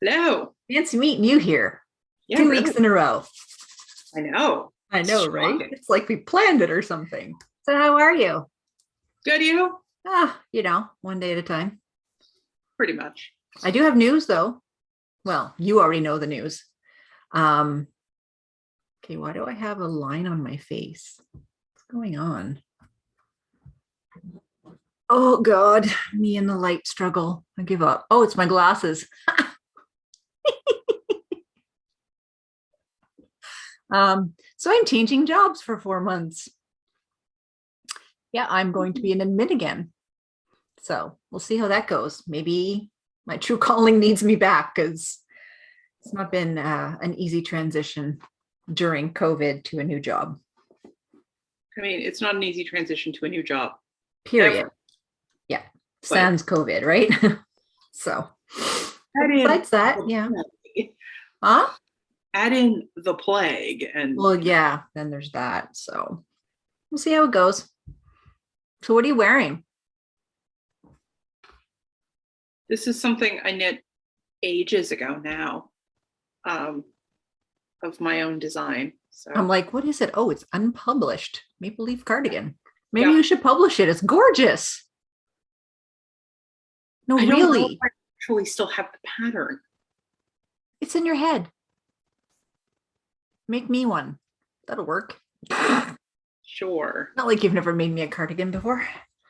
Hello. Fancy meeting you here. Yeah, 2 weeks in a row. I know. I know, right? Shocking. It's like we planned it or something. So how are you? Good, you? One day at a time. Pretty much. I do have news though. Well, you already know the news. Okay, why do I have a line on my face? What's going on? Oh God, me and the light struggle. I give up. Oh, it's my glasses. So I'm changing jobs for 4 months. Yeah, I'm going to be an admin again. So we'll see how that goes. Maybe my true calling needs me back because it's not been an easy transition during COVID to a new job. I mean, it's not an easy transition to a new job. Period. Ever. Yeah. Sans COVID, right? So besides that, yeah. Huh? Add in the plague and Well, yeah, then there's that. So we'll see how it goes. So what are you wearing? this is something I knit ages ago now, of my own design. So I'm like, what is it? Oh, it's unpublished. Maple leaf cardigan. Maybe Yeah. you should publish it. It's gorgeous. No, I don't know if really. I actually still have the pattern. It's in your head. Make me one. That'll work. Sure. Not like you've never made me a cardigan before.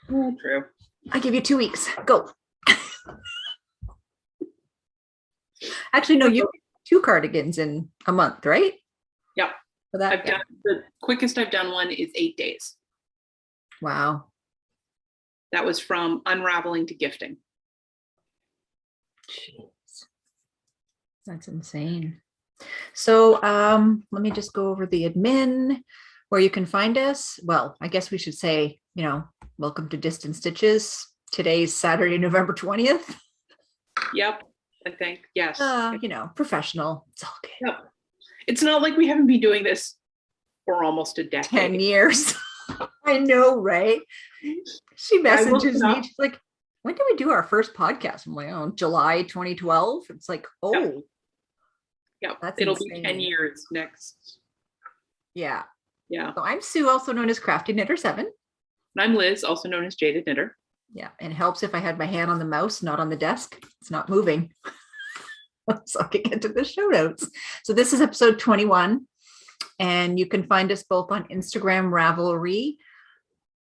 Well, true. I give you 2 weeks. Go. Actually, no, you did 2 cardigans in a month, right? Yeah. For that, I've done the quickest I've done one is 8 days. Wow. That was from unraveling to gifting. Jeez. That's insane. So let me just go over the admin, where you can find us. Well, I guess we should say, welcome to Distant Stitches. Today's Saturday, November 20th. Yep. I think, yes. Professional. It's all good. Yep. It's not like we haven't been doing this for almost a decade. 10 years. I know, right? She messages me. She's like, when did we do our first podcast? I'm like, oh, July 2012. It's like, oh. Yeah, that's it'll insane. be 10 years next. Yeah. Yeah. So I'm Sue, also known as Crafty Knitter 7. And I'm Liz, also known as Jaded Knitter. Yeah, and it helps if I had my hand on the mouse, not on the desk. It's not moving. So I can get to the show notes. So this is episode 21. And you can find us both on Instagram Ravelry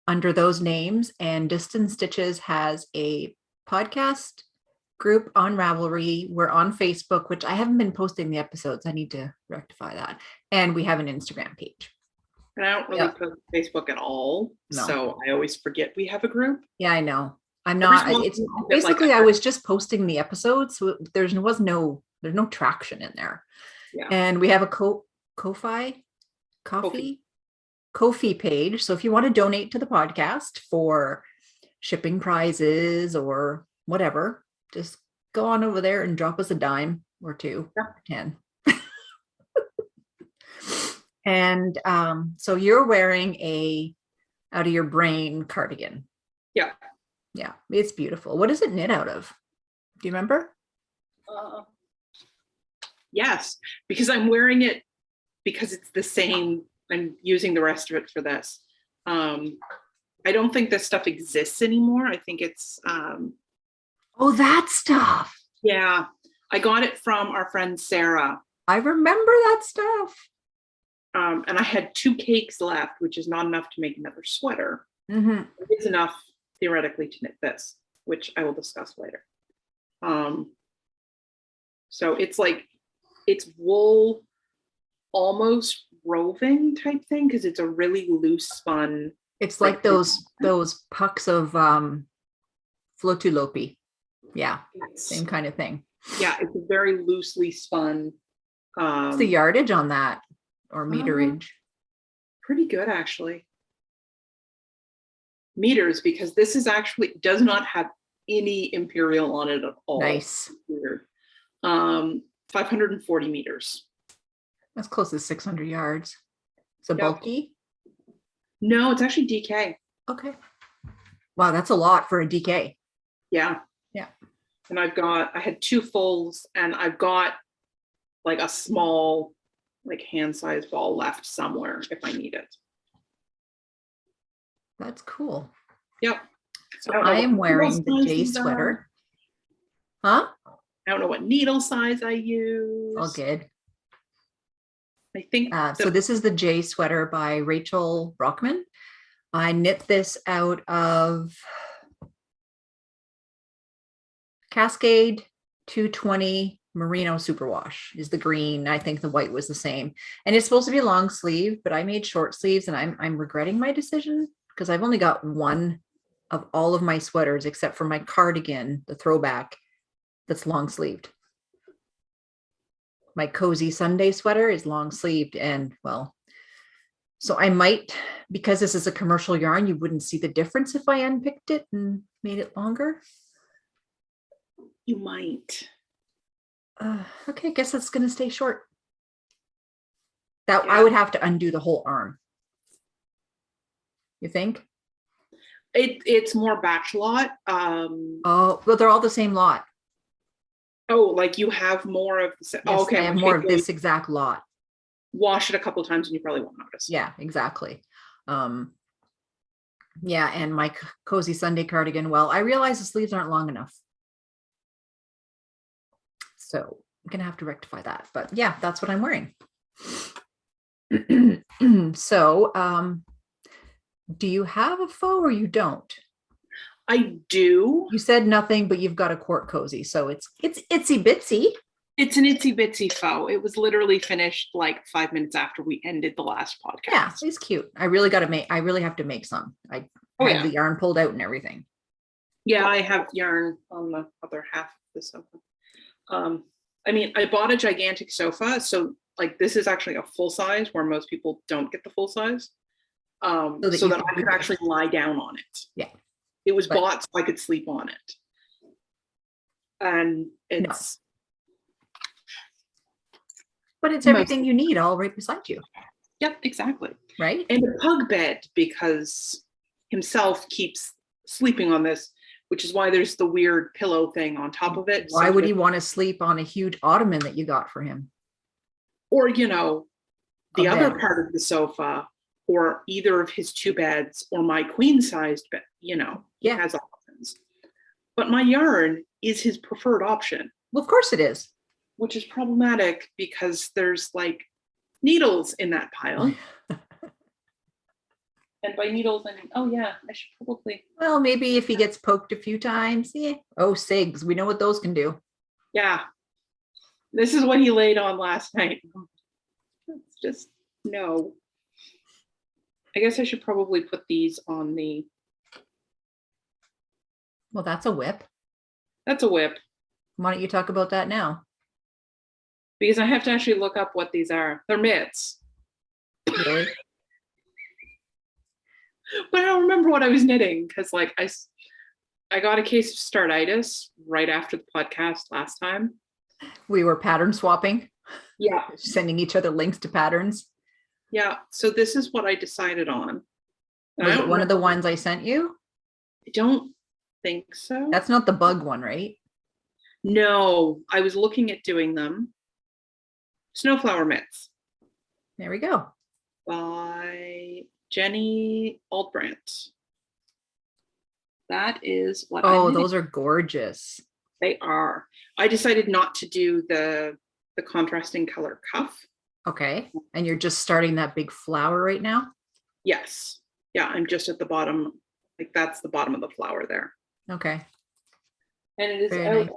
under those names. And Distant Stitches has a podcast group on Ravelry. We're on Facebook, which I haven't been posting the episodes. I need to rectify that. And we have an Instagram page. And I don't really post Facebook at all. No. So I always forget we have a group. Yeah, I know. I'm not. It's basically I was just posting the episodes, so there's no traction in there. Yeah. And we have a Ko-fi page. So if you want to donate to the podcast for shipping prizes or whatever, just go on over there and drop us a dime or two, 10. And so you're wearing a out of your brain cardigan. Yeah. Yeah, it's beautiful. What is it knit out of? Do you remember? Yes, because I'm wearing it because it's the same. I'm using the rest of it for this. I don't think this stuff exists anymore. I think it's oh, that stuff. Yeah, I got it from our friend Sarah. I remember that stuff. And I had 2 cakes left, which is not enough to make another sweater. Mm-hmm. It is enough theoretically to knit this, which I will discuss later. So it's wool, almost roving type thing, because it's a really loose spun. It's like those pucks of Flotulopi. Yeah, same kind of thing. Yeah, it's a very loosely spun. What's the yardage on that, or meterage? Pretty good, actually. Meters, because this is actually does not have any imperial on it at all. Nice. Weird. 540 meters. That's close to 600 yards. Is it bulky? No, it's actually DK. Okay. Wow, that's a lot for a DK. Yeah. Yeah. And I had 2 fulls, and I've got like a small, like hand-sized ball left somewhere if I need it. That's cool. Yep. So I am wearing the J sweater. Huh? I don't know what needle size I use. All good. I think so this is the J sweater by Rachel Brockman. I knit this out of Cascade 220 Merino Superwash is the green. I think the white was the same. And it's supposed to be long sleeve, but I made short sleeves, and I'm regretting my decision because I've only got one of all of my sweaters except for my cardigan, the throwback, that's long sleeved. My cozy Sunday sweater is long sleeved, and well, so I might, because this is a commercial yarn, you wouldn't see the difference if I unpicked it and made it longer. you might. Okay, I guess it's going to stay short. That Yeah. I would have to undo the whole arm. You think? It's more batch lot. Oh, well, they're all the same lot. Oh, like you have more of the Yes, okay. I have more of this exact lot. Wash it a couple times and you probably won't notice. Yeah, exactly. Yeah, and my cozy Sunday cardigan. Well, I realize the sleeves aren't long enough, so I'm gonna have to rectify that. But yeah, that's what I'm wearing. So, do you have a faux or you don't? I do. You said nothing, but you've got a Quart Cozy, so it's itsy bitsy. It's an itsy bitsy faux. It was literally finished like 5 minutes after we ended the last podcast. Yeah, it's cute. I really have to make some. I had the yarn pulled out and everything. Yeah, I have yarn on the other half of the sofa. I mean, I bought a gigantic sofa, so like this is actually a full size where most people don't get the full size. So that I could actually lie down on it. Yeah. It was bought so I could sleep on it. And it's But it's everything you need all right beside you. Yep, exactly. Right? And a pug bed, because himself keeps sleeping on this, which is why there's the weird pillow thing on top of it. Why would he want to sleep on a huge ottoman that you got for him? Or, you know, the other part of the sofa, or either of his 2 beds, or my queen-sized bed, you know, he has options. But my yarn is his preferred option. Well, of course it is. Which is problematic because there's like needles in that pile. And by needles, I mean, oh yeah, I should probably. Well, maybe if he gets poked a few times, yeah. Oh, SIGs, we know what those can do. Yeah. This is what he laid on last night. It's just, no. I guess I should probably put these on the. Well, that's a whip. That's a whip. Why don't you talk about that now? Because I have to actually look up what these are. They're mitts. Really? But I don't remember what I was knitting because like I got a case of startitis right after the podcast last time. We were pattern swapping. Yeah. Sending each other links to patterns. Yeah. So this is what I decided on. Was it one of the ones I sent you? I don't think so. That's not the bug one, right? No, I was looking at doing them. Snowflower Mitts. There we go. By Jenny Aldbrandt. That is what those are gorgeous. They are. I decided not to do the contrasting color cuff. Okay. And you're just starting that big flower right now? Yes. Yeah, I'm just at the bottom. Like that's the bottom of the flower there. Okay. And it is Very out nice. of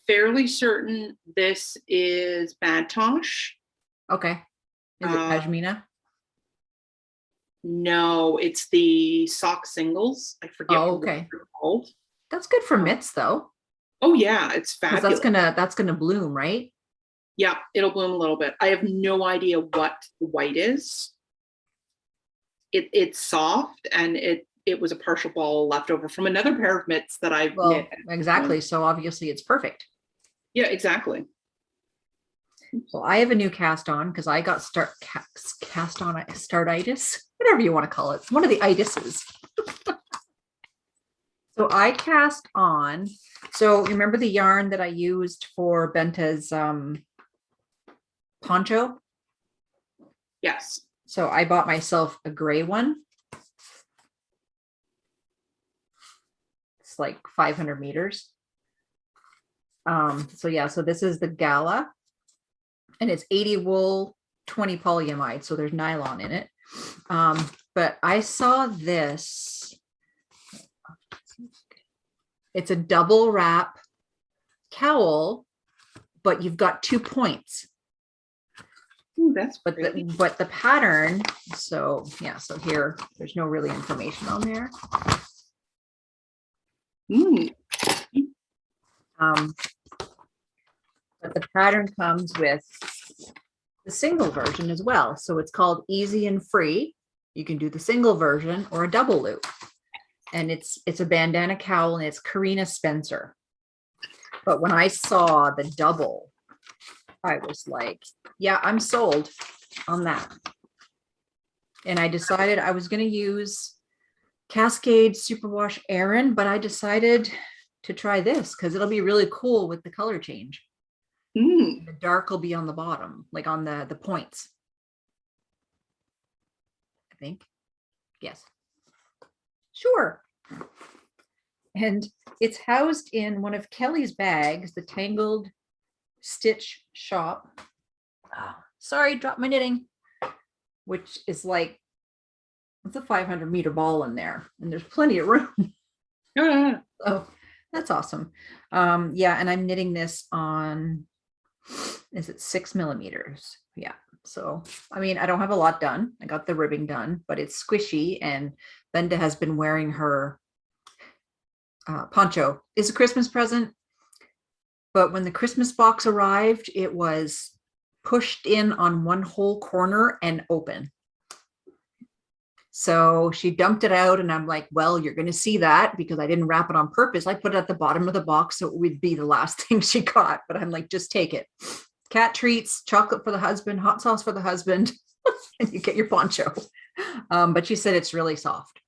fairly certain this is Bad Tosh. Okay. Is it Pashmina? No, it's the sock singles. I forget what they're called. That's good for mitts though. Oh yeah, it's fabulous. That's gonna bloom, right? Yeah, it'll bloom a little bit. I have no idea what the white is. It's soft, and it was a partial ball left over from another pair of mitts that I've knit. Exactly. So obviously it's perfect. Yeah, exactly. Well, I have a new cast on because I got cast on startitis, whatever you want to call it. It's one of the itises. So So I cast on, so remember the yarn that I used for Benta's poncho? Yes. So I bought myself a gray one. It's like 500 meters. So yeah, so this is the Gala, and it's 80 wool, 20 polyamide, so there's nylon in it. But I saw this. It's a double wrap cowl, but you've got 2 points. Ooh, that's But the pattern, so yeah, so here there's no really information on there. But the pattern comes with the single version as well. So it's called Easy and Free. You can do the single version or a double loop. And it's a bandana cowl, and it's Carina Spencer. But when I saw the double, I was like, yeah, I'm sold on that. And I decided I was going to use Cascade Superwash Aran, but I decided to try this because it'll be really cool with the color change. The dark will be on the bottom, like on the points. I think. Yes. Sure. And it's housed in one of Kelly's bags, the Tangled Stitch Shop. Oh, sorry, dropped my knitting, which is like, it's a 500-meter ball in there, and there's plenty of room. Oh, that's awesome. Yeah, and I'm knitting this on, is it 6 millimeters? Yeah. So, I mean, I don't have a lot done. I got the ribbing done, but it's squishy, and Benda has been wearing her poncho. It's a Christmas present, but when the Christmas box arrived, it was pushed in on one whole corner and open. So she dumped it out, and I'm like, well, you're going to see that because I didn't wrap it on purpose. I put it at the bottom of the box so it would be the last thing she got, but I'm like, just take it. Cat treats, chocolate for the husband, hot sauce for the husband, and you get your poncho. But she said it's really soft.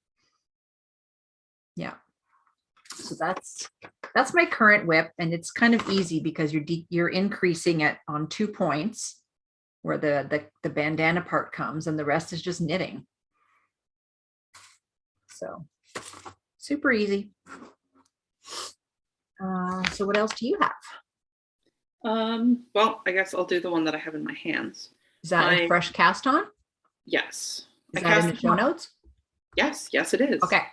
Yeah. So that's my current whip, and it's kind of easy because you're increasing it on 2 points where the bandana part comes, and the rest is just knitting. So super easy. So what else do you have? Well, I guess I'll do the one that I have in my hands. Is that a fresh cast on? Yes. Is that in the show notes? Yes, it is. Okay.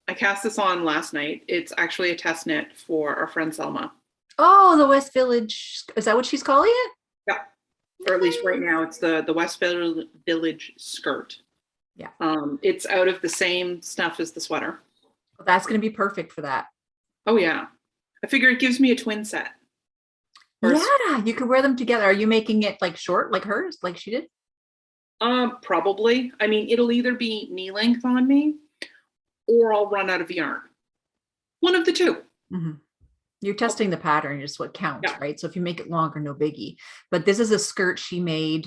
I cast this on last night. It's actually a test knit for our friend Selma. Oh, the West Village. Is that what she's calling it? Yeah. Or at least right now it's the West Village skirt. Yeah. It's out of the same stuff as the sweater. Well, that's going to be perfect for that. Oh yeah. I figure it gives me a twin set. Yeah, you could wear them together. Are you making it like short, like hers, like she did? Probably. I mean, it'll either be knee length on me, or I'll run out of yarn. One of the two. Mm-hmm. You're testing the pattern, is what counts, Yeah. right? So if you make it longer, no biggie. But this is a skirt she made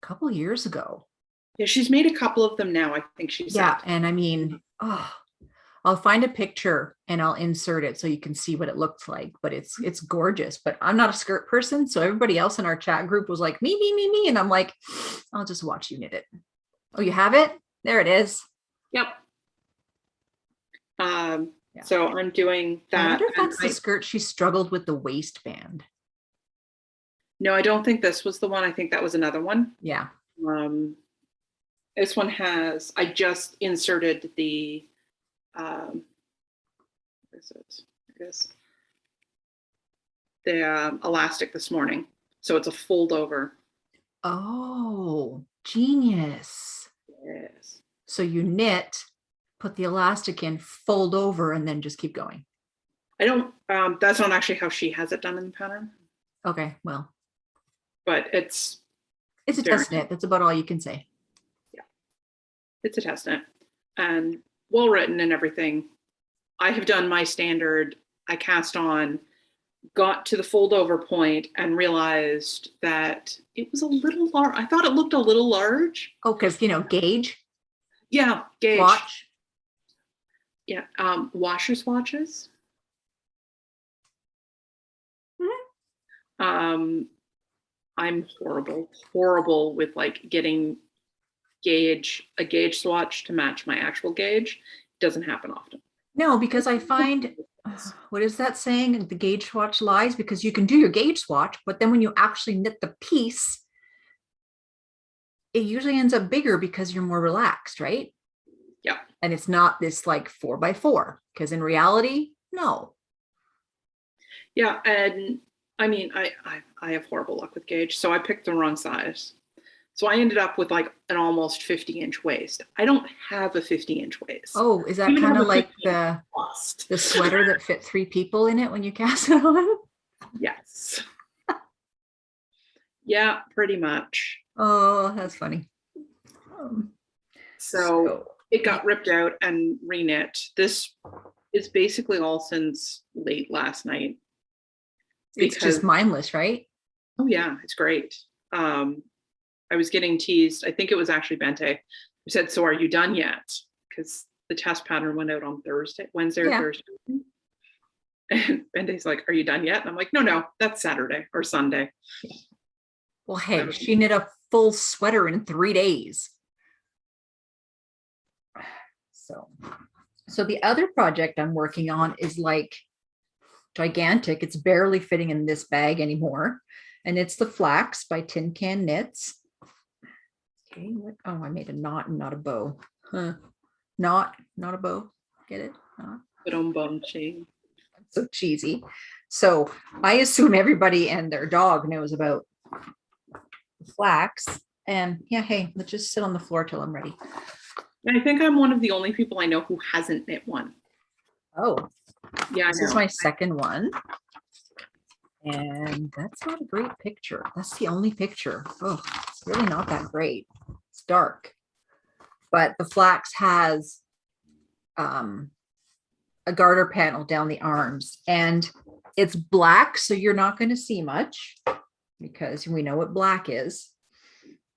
a couple years ago. Yeah, she's made a couple of them now, I think she said. Yeah, and I mean, I'll find a picture and I'll insert it so you can see what it looks like. But it's gorgeous. But I'm not a skirt person, so everybody else in our chat group was like, me, and I'm like, I'll just watch you knit it. Oh, you have it? There it is. Yep. Yeah. So I'm doing that. I wonder if that's the skirt she struggled with the waistband. No, I don't think this was the one. I think that was another one. Yeah. This one has, I just inserted the, where is it? Here it is. The elastic this morning. So it's a fold over. Oh, genius. Yes. So you knit, put the elastic in, fold over, and then just keep going. I don't, that's not actually how she has it done in the pattern. Okay, well. But it's a test knit. That's about all you can say. Yeah. It's a test knit. And well written and everything. I have done my standard. I cast on, got to the fold over point, and realized that it was a little large. I thought it looked a little large. Oh, because, gauge. Yeah, gauge. Watch. Yeah. Washer swatches. I'm horrible with like getting a gauge swatch to match my actual gauge. It doesn't happen often. No, because I find, what is that saying? The gauge swatch lies, because you can do your gauge swatch, but then when you actually knit the piece, it usually ends up bigger because you're more relaxed, right? Yeah. And it's not this like 4x4, because in reality, no. Yeah. And I mean, I have horrible luck with gauge. So I picked the wrong size. So I ended up with like an almost 50-inch waist. I don't have a 50-inch waist. Oh, is that kind of like the sweater that fit 3 people in it when you cast it on? Yes. Yeah, pretty much. Oh, that's funny. So it got ripped out and reknit. This is basically all since late last night. It's just mindless, right? Oh yeah, it's great. I was getting teased. I think it was actually Bente who said, "So are you done yet?" Because the test pattern went out on Wednesday or Thursday. And Bente's like, "Are you done yet?" And I'm like, "No, that's Saturday or Sunday." Well, hey, she knit a full sweater in 3 days. So the other project I'm working on is like gigantic. It's barely fitting in this bag anymore. And it's the Flax by Tin Can Knits. Okay, oh, I made a knot and not a bow. Huh. Not a bow. Get it? So cheesy. So I assume everybody and their dog knows about Flax. And yeah, hey, let's just sit on the floor till I'm ready. And I think I'm one of the only people I know who hasn't knit one. Oh, yeah. This is my second one. And that's not a great picture. That's the only picture. Oh, it's really not that great. It's dark. But the Flax has a garter panel down the arms, and it's black, so you're not going to see much because we know what black is.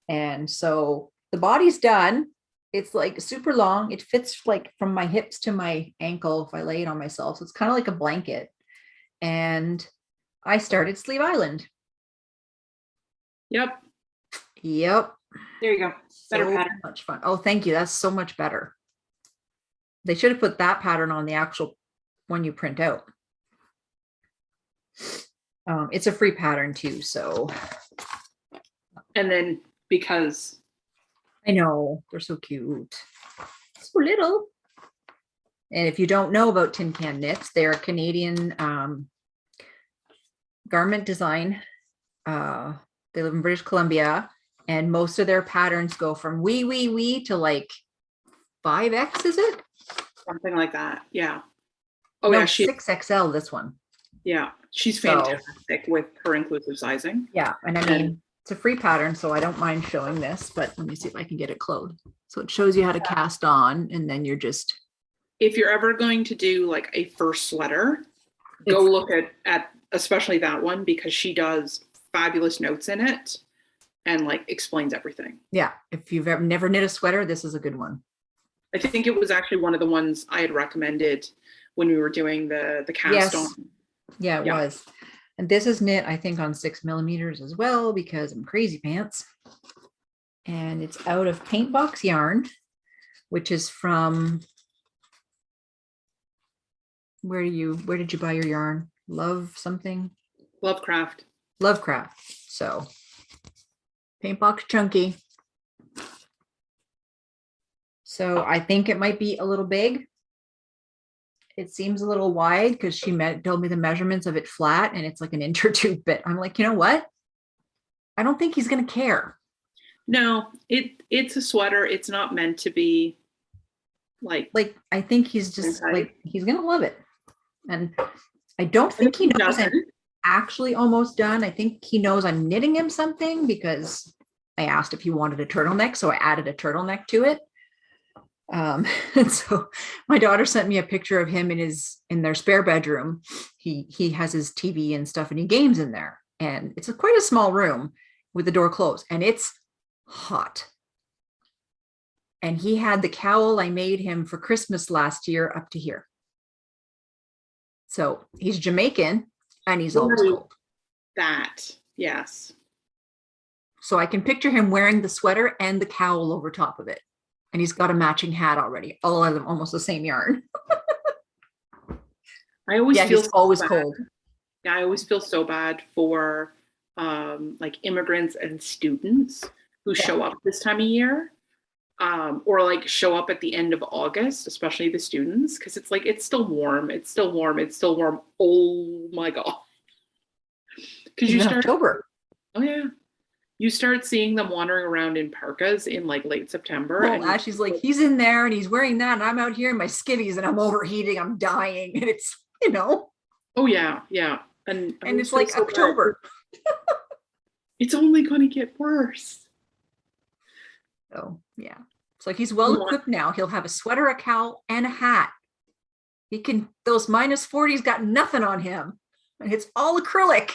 And so the body's done. It's like super long. It fits like from my hips to my ankle if I lay it on myself. So it's kind of like a blanket. And I started Sleeve Island. Yep. There you go. Better pattern. Much fun. Oh, thank you. That's so much better. They should have put that pattern on the actual one you print out. It's a free pattern too, so. And then because. I know, they're so cute. So little. And if you don't know about Tin Can Knits, they're a Canadian garment design. They live in British Columbia, and most of their patterns go from wee to like 5X, is it? Something like that. Yeah. Oh no, yeah, 6XL, this one. Yeah, she's fantastic with her inclusive sizing. Yeah, and I mean, it's a free pattern, so I don't mind showing this, but let me see if I can get it closed. So it shows you how to cast on, and then you're just. If you're ever going to do like a first sweater, go look at especially that one, because she does fabulous notes in it and like explains everything. Yeah, if you've ever never knit a sweater, this is a good one. I think it was actually one of the ones I had recommended when we were doing the cast on. Yeah, it was. And this is knit, I think, on 6mm as well, because I'm crazy pants. And it's out of paintbox yarn, which is from, where did you buy your yarn? Love something? Lovecraft. So paintbox chunky. So I think it might be a little big. It seems a little wide because she told me the measurements of it flat, and it's like an inch or two bit. I'm like, you know what? I don't think he's going to care. No, it's a sweater. It's not meant to be like I think he's just like, he's going to love it. And I don't think he knows I'm actually almost done. I think he knows I'm knitting him something, because I asked if he wanted a turtleneck. So I added a turtleneck to it. And so my daughter sent me a picture of him in their spare bedroom. He has his TV and stuff, and he games in there, and it's quite a small room with the door closed, and it's hot. And he had the cowl I made him for Christmas last year up to here. So he's Jamaican and he's always cold. That, yes. So I can picture him wearing the sweater and the cowl over top of it. And he's got a matching hat already. All of them almost the same yarn. I always feel he's always cold. Yeah, I always feel so bad for like immigrants and students who show up this time of year. Or like show up at the end of August, especially the students, because it's like, it's still warm. It's still warm. It's still warm. Oh my God. Because you start October. Oh yeah. You start seeing them wandering around in parkas in like late September. Well, Ashley's like, he's in there and he's wearing that. And I'm out here in my skivvies and I'm overheating. I'm dying. And it's, Oh yeah. Yeah. And it's like so October. It's only going to get worse. So yeah, it's like he's well equipped now. He'll have a sweater, a cowl, and a hat. He can, those -40s got nothing on him. And it's all acrylic.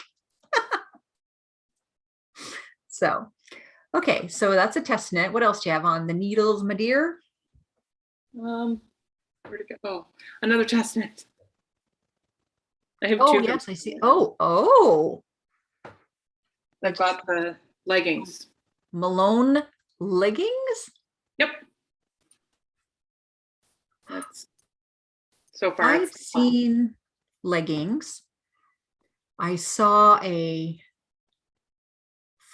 So, okay, so that's a test knit. What else do you have on the needles, my dear? Where'd it go? Oh, another test knit. I have Oh, two. yes, I see. Oh. I've got the leggings. Malone leggings? Yep. That's so far. I've seen leggings. I saw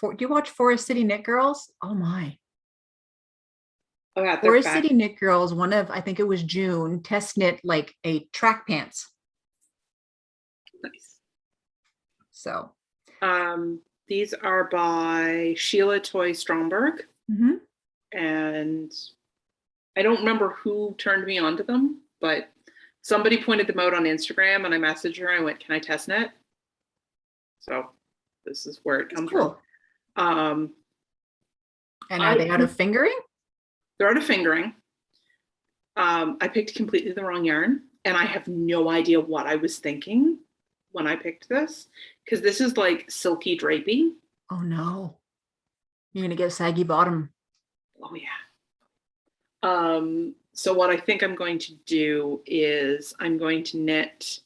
do you watch Forest City Knit Girls? Oh my. Oh yeah, Forest City Knit Girls, I think it was June, test knit like a track pants. Nice. So. These are by Sheila Toy Stromburg. Mm-hmm. And I don't remember who turned me onto them, but somebody pointed them out on Instagram and I messaged her. I went, can I test knit? So this is where it comes from. And are they out of fingering? They're out of fingering. I picked completely the wrong yarn and I have no idea what I was thinking when I picked this, because this is like silky drapey. Oh no. You're going to get a saggy bottom. Oh yeah. So what I think I'm going to do is I'm going to knit,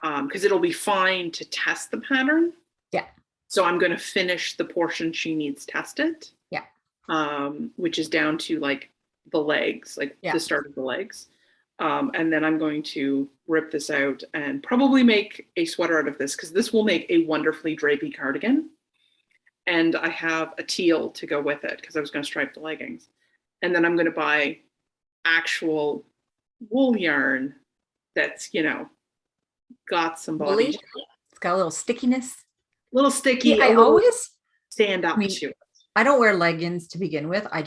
because it'll be fine to test the pattern. Yeah. So I'm going to finish the portion she needs tested. Yeah. Which is down to like the legs, like the start of the legs. And then I'm going to rip this out and probably make a sweater out of this, because this will make a wonderfully drapey cardigan. And I have a teal to go with it because I was going to stripe the leggings. And then I'm going to buy actual wool yarn that's, got some body. Woolly. It's got a little stickiness. Little sticky. Yeah, I always stand up to it. I don't wear leggings to begin with. I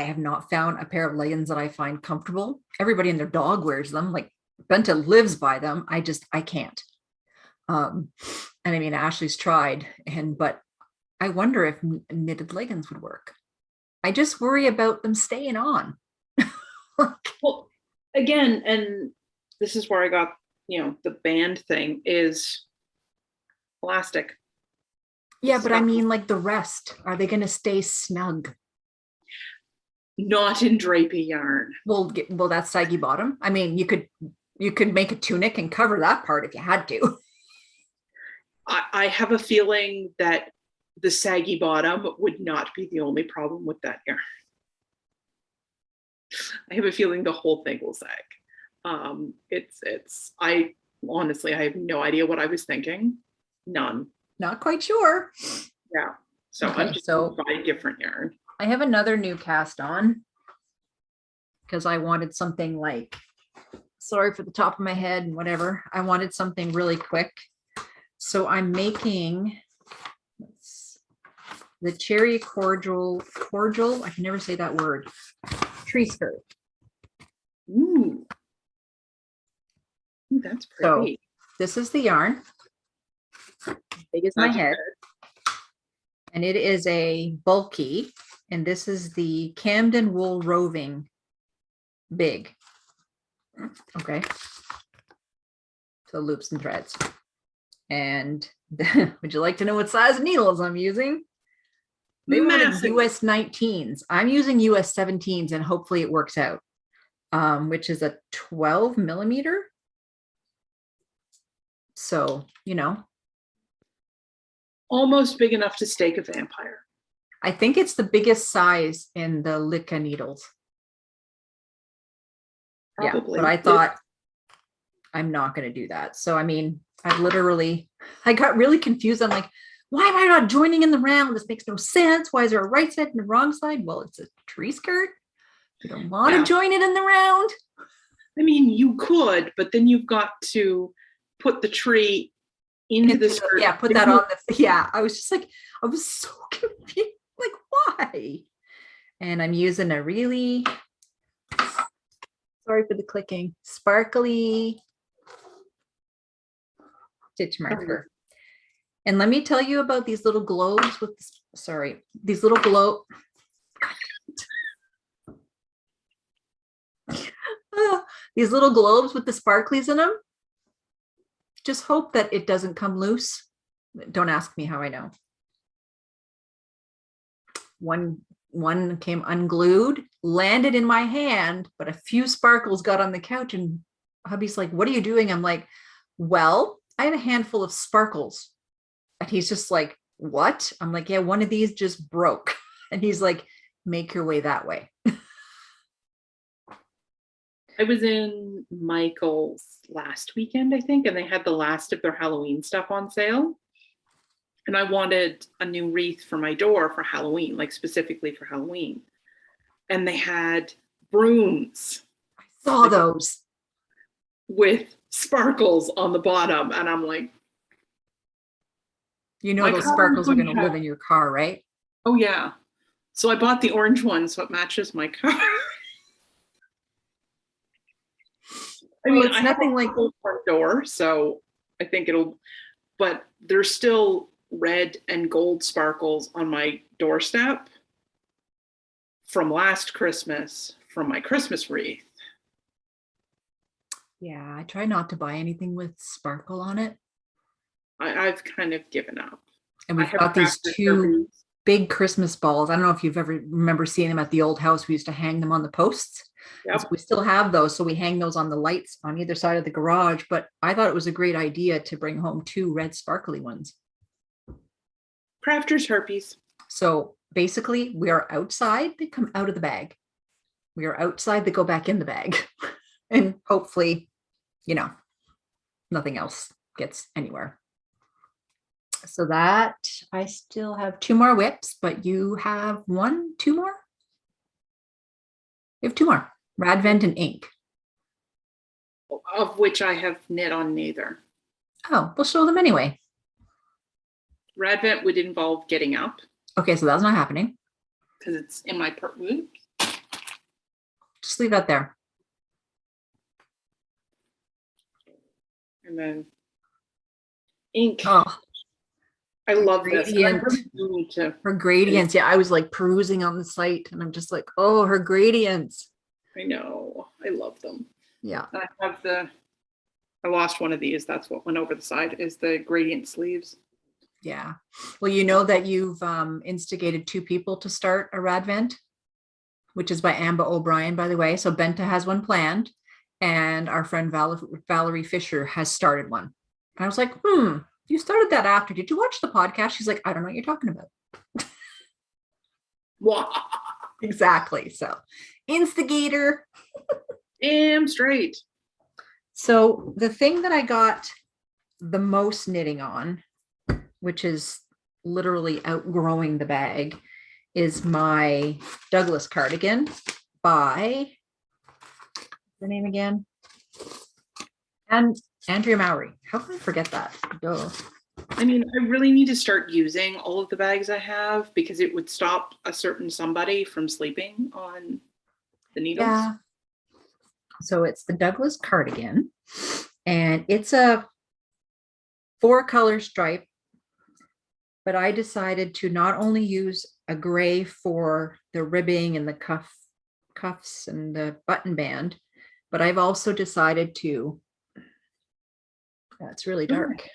have not found a pair of leggings that I find comfortable. Everybody and their dog wears them. Like Benta lives by them. I can't. And I mean, Ashley's tried, but I wonder if knitted leggings would work. I just worry about them staying on. Well, again, and this is where I got, the band thing is elastic. Yeah, but I mean, like the rest, are they going to stay snug? Not in drapey yarn. Well, that's saggy bottom. I mean, you could make a tunic and cover that part if you had to. I have a feeling that the saggy bottom would not be the only problem with that yarn. I have a feeling the whole thing will sag. I honestly have no idea what I was thinking. None. Not quite sure. Yeah. So okay, I'm just going to buy a different yarn. I have another new cast on because I wanted something like, sorry for the top of my head and whatever. I wanted something really quick. So I'm making the cherry cordial, I can never say that word, tree skirt. Ooh, that's pretty. So this is the yarn, big as my head, and it is a bulky, and this is the Camden wool roving big. Okay, so loops and threads. And would you like to know what size needles I'm using? They wanted Massive. US 19s. I'm using US 17s and hopefully it works out, which is a 12 millimeter. So, Almost big enough to stake a vampire. I think it's the biggest size in the Licca needles. Probably. Yeah, but I thought I'm not going to do that. So, I mean, I got really confused. I'm like, why am I not joining in the round? This makes no sense. Why is there a right side and a wrong side? Well, it's a tree skirt. You don't want to join it in the round. I mean, you could, but then you've got to put the tree into the skirt. Yeah, put that on the, yeah. I was just like, I was so confused. Like, why? And I'm using a really, sorry for the clicking, sparkly stitch marker. And let me tell you about these little globes with, these little globe. These little globes with the sparklies in them. Just hope that it doesn't come loose. Don't ask me how I know. One came unglued, landed in my hand, but a few sparkles got on the couch and hubby's like, what are you doing? I'm like, well, I had a handful of sparkles. And he's just like, what? I'm like, yeah, one of these just broke. And he's like, make your way that way. I was in Michael's last weekend, I think, and they had the last of their Halloween stuff on sale. And I wanted a new wreath for my door for Halloween, like specifically for Halloween. And they had brooms. I saw those. With sparkles on the bottom. And I'm like, those sparkles are going to live in your car, right? Oh, yeah. So I bought the orange one so it matches my car. I mean, it's nothing like the front door, so I think but there's still red and gold sparkles on my doorstep from last Christmas, from my Christmas wreath. Yeah, I try not to buy anything with sparkle on it. I've kind of given up. And we've got these two big Christmas balls. I don't know if you've ever remember seeing them at the old house. We used to hang them on the posts. Yep. So we still have those. So we hang those on the lights on either side of the garage. But I thought it was a great idea to bring home two red sparkly ones. Crafter's herpes. So basically we are outside. They come out of the bag. We are outside. They go back in the bag. And hopefully, nothing else gets anywhere. So that I still have 2 more whips, but you have 2 more? You have 2 more, Radvent and ink. Of which I have knit on neither. Oh, we'll show them anyway. Radvent would involve getting up. Okay, so that's not happening. Because it's in my purse. Just leave that there. And then ink. Oh, I love this. Her gradients. Yeah, I was like perusing on the site and I'm just like, oh, her gradients. I know. I love them. Yeah. I lost one of these. That's what went over the side is the gradient sleeves. Yeah. Well, you know that you've instigated 2 people to start a Radvent, which is by Amba O'Brien, by the way. So Benta has one planned and our friend Valerie Fisher has started one. And I was like, you started that after. Did you watch the podcast? She's like, I don't know what you're talking about. Wow. Exactly. So instigator. Damn straight. So the thing that I got the most knitting on, which is literally outgrowing the bag, is my Douglas cardigan by, what's the name again? And Andrea Mowry. How can I forget that? Duh. I mean, I really need to start using all of the bags I have because it would stop a certain somebody from sleeping on the needles. Yeah. So it's the Douglas cardigan and it's a 4-color stripe, but I decided to not only use a gray for the ribbing and the cuffs and the button band, but I've also decided to, it's really dark.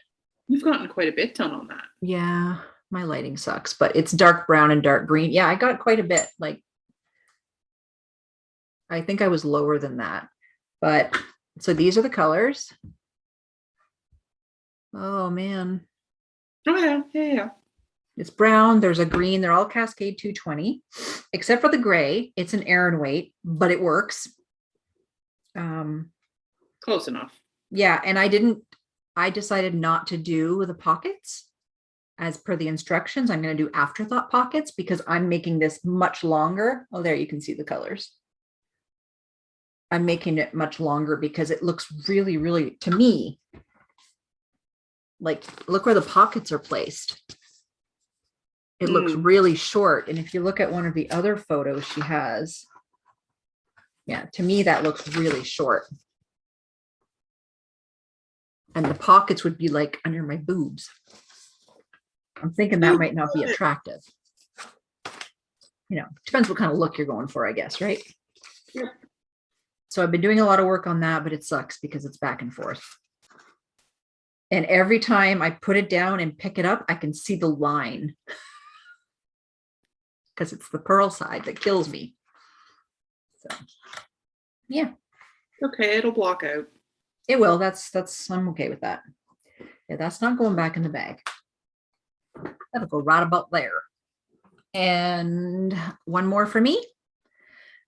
You've gotten quite a bit done on that. Yeah. My lighting sucks, but it's dark brown and dark green. Yeah, I got quite a bit. Like, I think I was lower than that. But so these are the colors. Oh man. Oh yeah, yeah. It's brown. There's a green. They're all Cascade 220, except for the gray. It's an Aran weight, but it works. Close enough. Yeah, and I decided not to do the pockets as per the instructions. I'm going to do afterthought pockets because I'm making this much longer. Oh, there you can see the colors. I'm making it much longer because it looks really, really, to me, like, look where the pockets are placed. It looks really short. And if you look at one of the other photos she has, yeah, to me, that looks really short. And the pockets would be like under my boobs. I'm thinking that might not be attractive. You know, depends what kind of look you're going for, I guess, right? Yep. So I've been doing a lot of work on that, but it sucks because it's back and forth. And every time I put it down and pick it up, I can see the line. Because it's the pearl side that kills me. So, yeah. Okay, it'll block out. It will. That's I'm okay with that. Yeah, that's not going back in the bag. That'll go right about there. And one more for me,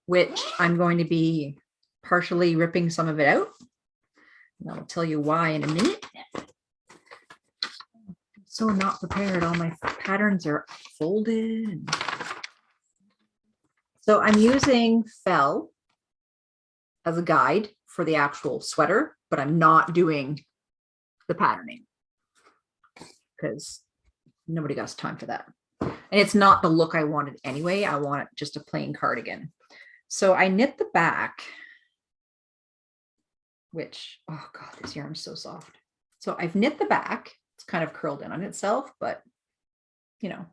which I'm going to be partially ripping some of it out. And I'll tell you why in a minute. I'm so not prepared. All my patterns are folded. So I'm using fell as a guide for the actual sweater, but I'm not doing the patterning because nobody got time for that. And it's not the look I wanted anyway. I want just a plain cardigan. So I knit the back, which, oh God, this yarn's so soft. So I've knit the back. It's kind of curled in on itself, but you know,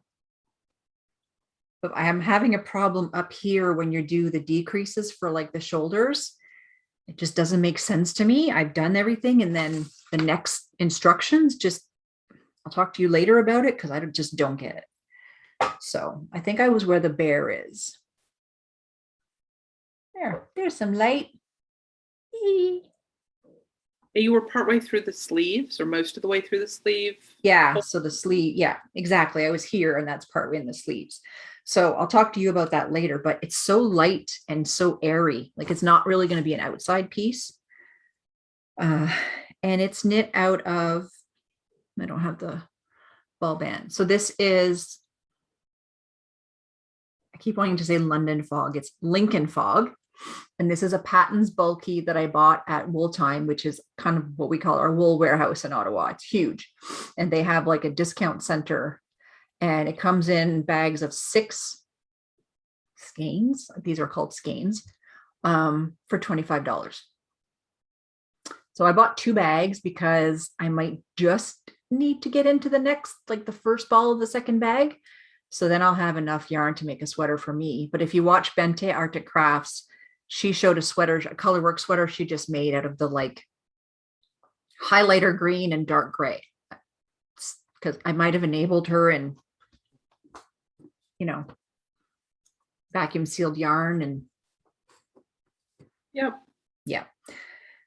but I am having a problem up here when you do the decreases for like the shoulders. It just doesn't make sense to me. I've done everything. And then the next instructions, just, I'll talk to you later about it because I just don't get it. So I think I was where the bear is. There's some light. You were partway through the sleeves or most of the way through the sleeve? Yeah, so the sleeve, yeah, exactly. I was here and that's partway in the sleeves. So I'll talk to you about that later, but it's so light and so airy. Like it's not really going to be an outside piece. And it's knit out of, I don't have the ball band. So this is, I keep wanting to say London Fog. It's Lincoln Fog. And this is a Patton's bulky that I bought at Wool Time, which is kind of what we call our wool warehouse in Ottawa. It's huge. And they have like a discount center. And it comes in bags of 6 skeins. These are called skeins for $25. So I bought 2 bags because I might just need to get into the next, like the first ball of the second bag. So then I'll have enough yarn to make a sweater for me. But if you watch Bente Arctic Crafts, she showed a sweater, a colorwork sweater she just made out of the like highlighter green and dark gray. Because I might have enabled her and, you know, vacuum sealed yarn and Yep. Yeah.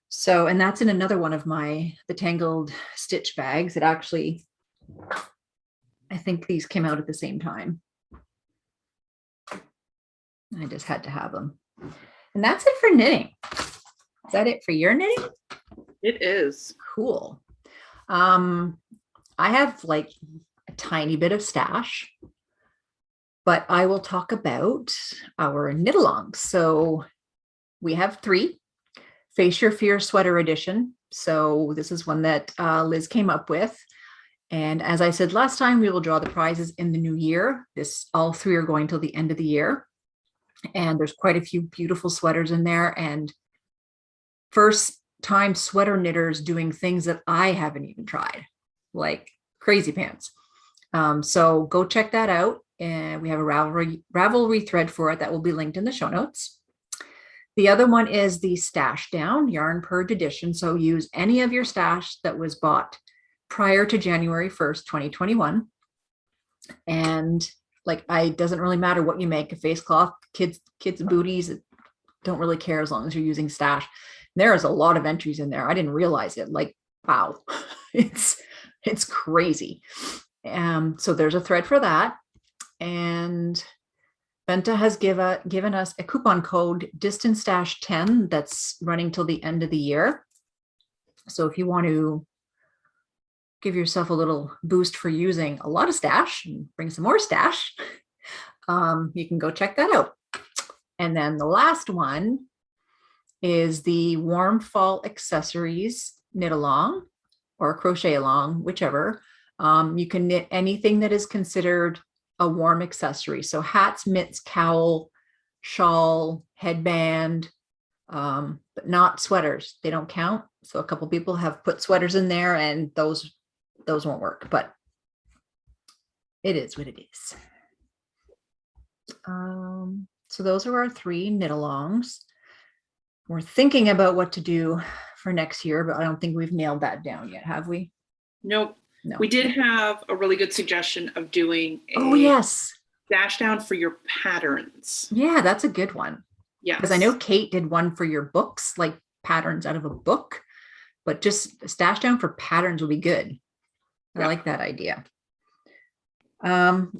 So, and that's in another one of the Tangled Stitch bags. It actually, I think these came out at the same time. I just had to have them. And that's it for knitting. Is that it for your knitting? It is. Cool. I have like a tiny bit of stash, but I will talk about our knit-alongs. So we have 3. Face Your Fear Sweater Edition. So this is one that Liz came up with. And as I said last time, we will draw the prizes in the new year. All 3 are going till the end of the year. And there's quite a few beautiful sweaters in there. And first time sweater knitters doing things that I haven't even tried, like crazy pants. So go check that out. And we have a Ravelry thread for it that will be linked in the show notes. The other one is the Stashdown Yarn Purge Edition. So use any of your stash that was bought prior to January 1st, 2021. And like, it doesn't really matter what you make, a face cloth, kids booties, don't really care as long as you're using Stash. There is a lot of entries in there. I didn't realize it. Like, wow, it's crazy. So there's a thread for that. And Benta has given us a coupon code Distantstash 10 that's running till the end of the year. So if you want to give yourself a little boost for using a lot of stash and bring some more stash, you can go check that out. And then the last one is the Warm Fall Accessories knit along or crochet along, whichever. You can knit anything that is considered a warm accessory. So hats, mitts, cowl, shawl, headband, but not sweaters. They don't count. So a couple people have put sweaters in there and those won't work, but it is what it is. So those are our 3 knit alongs. We're thinking about what to do for next year, but I don't think we've nailed that down yet, have we? Nope. No. We did have a really good suggestion of doing Oh, yes. Stashdown for your patterns. Yeah, that's a good one. Yeah. Because I know Kate did one for your books, like patterns out of a book, but just Stashdown for patterns will be good. I like that idea.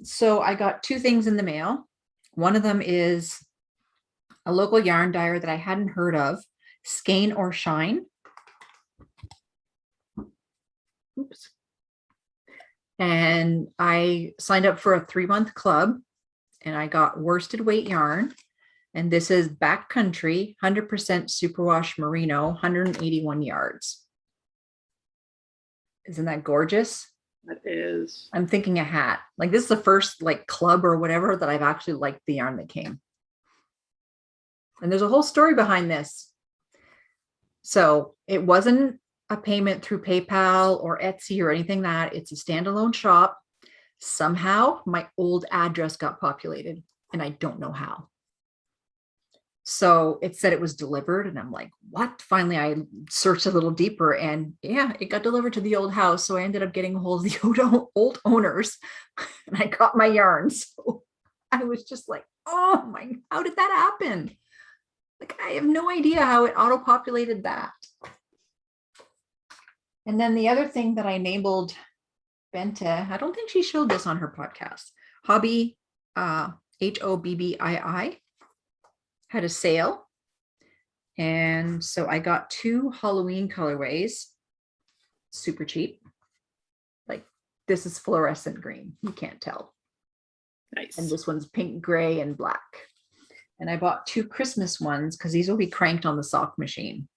So I got 2 things in the mail. One of them is a local yarn dyer that I hadn't heard of, Skein or Shine. Oops. And I signed up for a 3-month club and I got worsted weight yarn. And this is backcountry, 100% superwash merino, 181 yards. Isn't that gorgeous? That is. I'm thinking a hat. Like, this is the first like club or whatever that I've actually liked the yarn that came. And there's a whole story behind this. So it wasn't a payment through PayPal or Etsy or anything that. It's a standalone shop. Somehow my old address got populated and I don't know how. So it said it was delivered and I'm like, what? Finally, I searched a little deeper and yeah, it got delivered to the old house. So I ended up getting a hold of the old owners and I got my yarns. So I was just like, oh my, how did that happen? Like, I have no idea how it auto-populated that. And then the other thing that I enabled Benta, I don't think she showed this on her podcast. Hobbii, Hobbii, had a sale. And so I got 2 Halloween colorways, super cheap. Like, this is fluorescent green. You can't tell. Nice. And this one's pink, gray, and black. And I bought 2 Christmas ones because these will be cranked on the sock machine.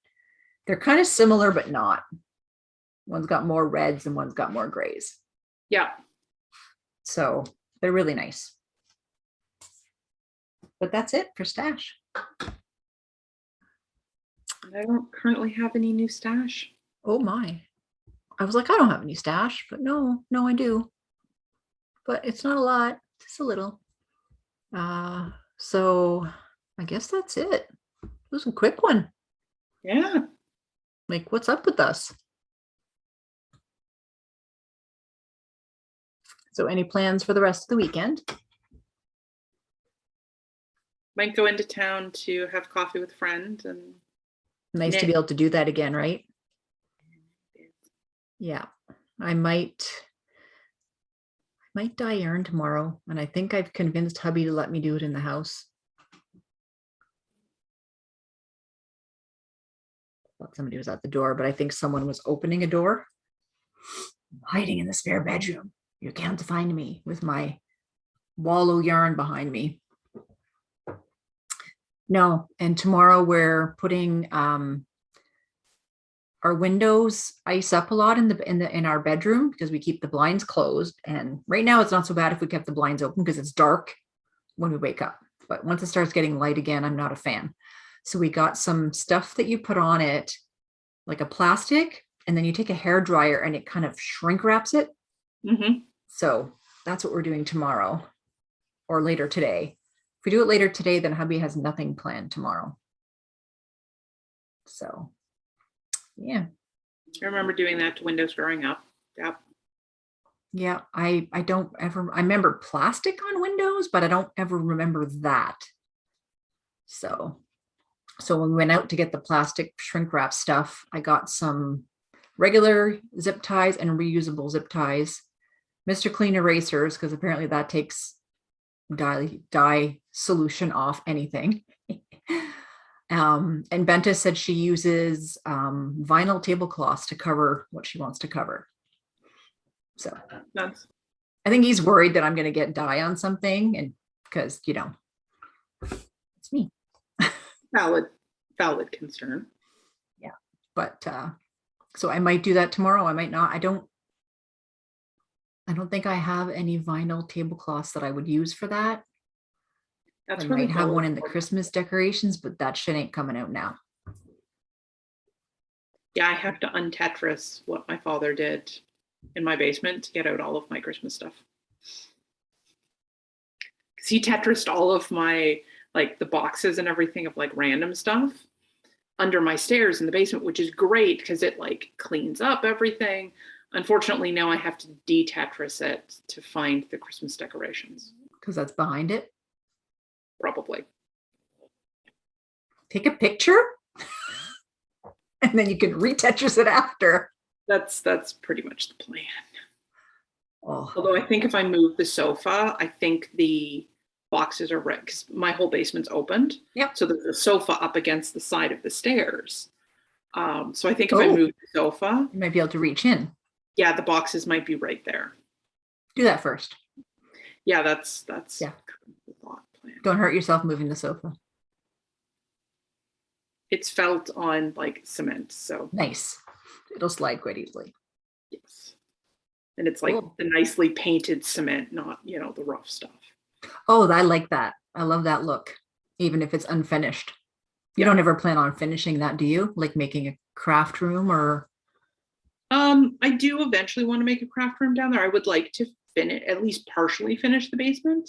They're kind of similar, but not. One's got more reds and one's got more grays. Yeah. So they're really nice. But that's it for stash. I don't currently have any new stash. Oh my. I was like, I don't have any stash, but no, I do. But it's not a lot, just a little. So I guess that's it. It was a quick one. Yeah. Like, what's up with us? So any plans for the rest of the weekend? Might go into town to have coffee with a friend and Nice to be able to do that again, right? Yeah. I might dye yarn tomorrow, and I think I've convinced hubby to let me do it in the house. Thought somebody was at the door, but I think someone was opening a door. I'm hiding in the spare bedroom. You can't find me with my wallow yarn behind me. No, and tomorrow we're putting our windows ice up a lot in our bedroom because we keep the blinds closed. And right now it's not so bad if we kept the blinds open because it's dark when we wake up. But once it starts getting light again, I'm not a fan. So we got some stuff that you put on it, like a plastic, and then you take a hair dryer and it kind of shrink wraps it. Mm-hmm. So that's what we're doing tomorrow or later today. If we do it later today, then hubby has nothing planned tomorrow. So, yeah. I remember doing that to windows growing up. Yep. Yeah, I don't ever, I remember plastic on windows, but I don't ever remember that. So when we went out to get the plastic shrink wrap stuff, I got some regular zip ties and reusable zip ties, Mr. Clean erasers, because apparently that takes dye solution off anything. And Benta said she uses vinyl tablecloths to cover what she wants to cover. So That's I think he's worried that I'm going to get dye on something, and because, you know, it's me. valid concern. Yeah. But so I might do that tomorrow. I might not. I don't think I have any vinyl tablecloths that I would use for that. That's I really might have cool. one in the Christmas decorations, but that shit ain't coming out now. Yeah, I have to untetris what my father did in my basement to get out all of my Christmas stuff. Because he tetrised all of my, like, the boxes and everything of like random stuff under my stairs in the basement, which is great because it like cleans up everything. Unfortunately, now I have to de-tetris it to find the Christmas decorations. Because that's behind it. Probably. Take a picture and then you can re-tetris it after. That's pretty much the plan. Oh. Although I think if I move the sofa, I think the boxes are right because my whole basement's opened. Yep. So there's a sofa up against the side of the stairs. So I think if I move the sofa, you might be able to reach in. Yeah, the boxes might be right there. Do that first. Yeah, that's yeah. The thought plan. Don't hurt yourself moving the sofa. It's felt on like cement, so nice. It'll slide quite easily. Yes. And it's like the nicely painted cement, not, you know, the rough stuff. Oh, I like that. I love that look, even if it's unfinished. You don't ever plan on finishing that, do you? Like making a craft room or? I do eventually want to make a craft room down there. I would like to finish, at least partially finish the basement.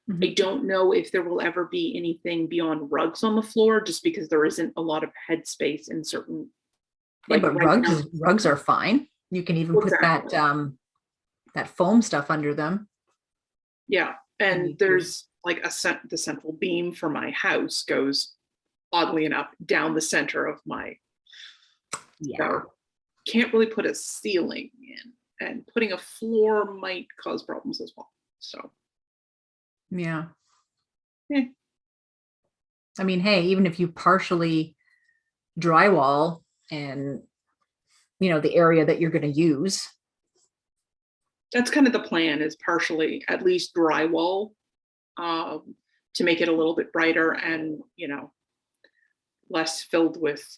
Mm-hmm. I don't know if there will ever be anything beyond rugs on the floor, just because there isn't a lot of headspace in certain. Yeah, but rugs are fine. You can even put that that foam stuff under them. Yeah, and there's like the central beam for my house goes, oddly enough, down the center of my. Yeah. So can't really put a ceiling in, and putting a floor might cause problems as well. So. Yeah. I mean, hey, even if you partially drywall and, you know, the area that you're going to use. That's kind of the plan, is partially at least drywall to make it a little bit brighter and, you know, less filled with,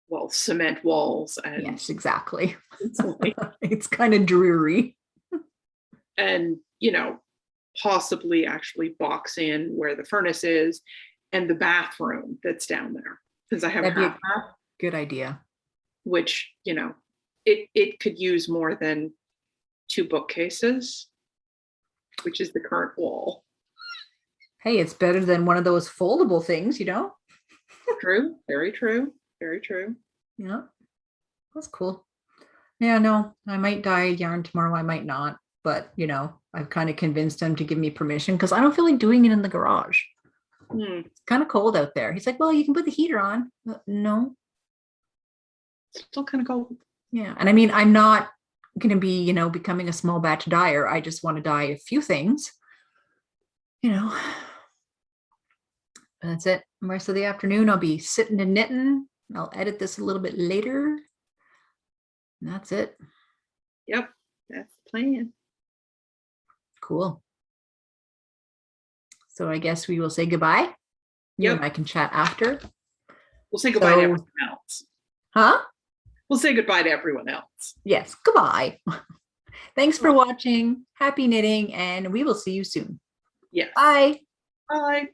well, cement walls. And yes, exactly. It's kind of dreary. And, you know, possibly actually box in where the furnace is and the bathroom that's down there, because I have a half bath. Good idea. Which, you know, it could use more than 2 bookcases, which is the current wall. Hey, it's better than one of those foldable things, you know? True. Very true. Very true. Yeah. That's cool. Yeah, no, I might dye yarn tomorrow. I might not. But, you know, I've kind of convinced him to give me permission because I don't feel like doing it in the garage. It's kind of cold out there. He's like, well, you can put the heater on. No. It's still kind of cold. Yeah. And I mean, I'm not going to be, you know, becoming a small batch dyer. I just want to dye a few things, you know. And that's it. The rest of the afternoon, I'll be sitting and knitting. I'll edit this a little bit later. And that's it. Yep. That's the plan. Cool. So I guess we will say goodbye. You and I can chat after. We'll say goodbye to everyone else. Huh? We'll say goodbye to everyone else. Yes. Goodbye. Thanks for watching. Happy knitting, and we will see you soon. Yes. Bye. Bye.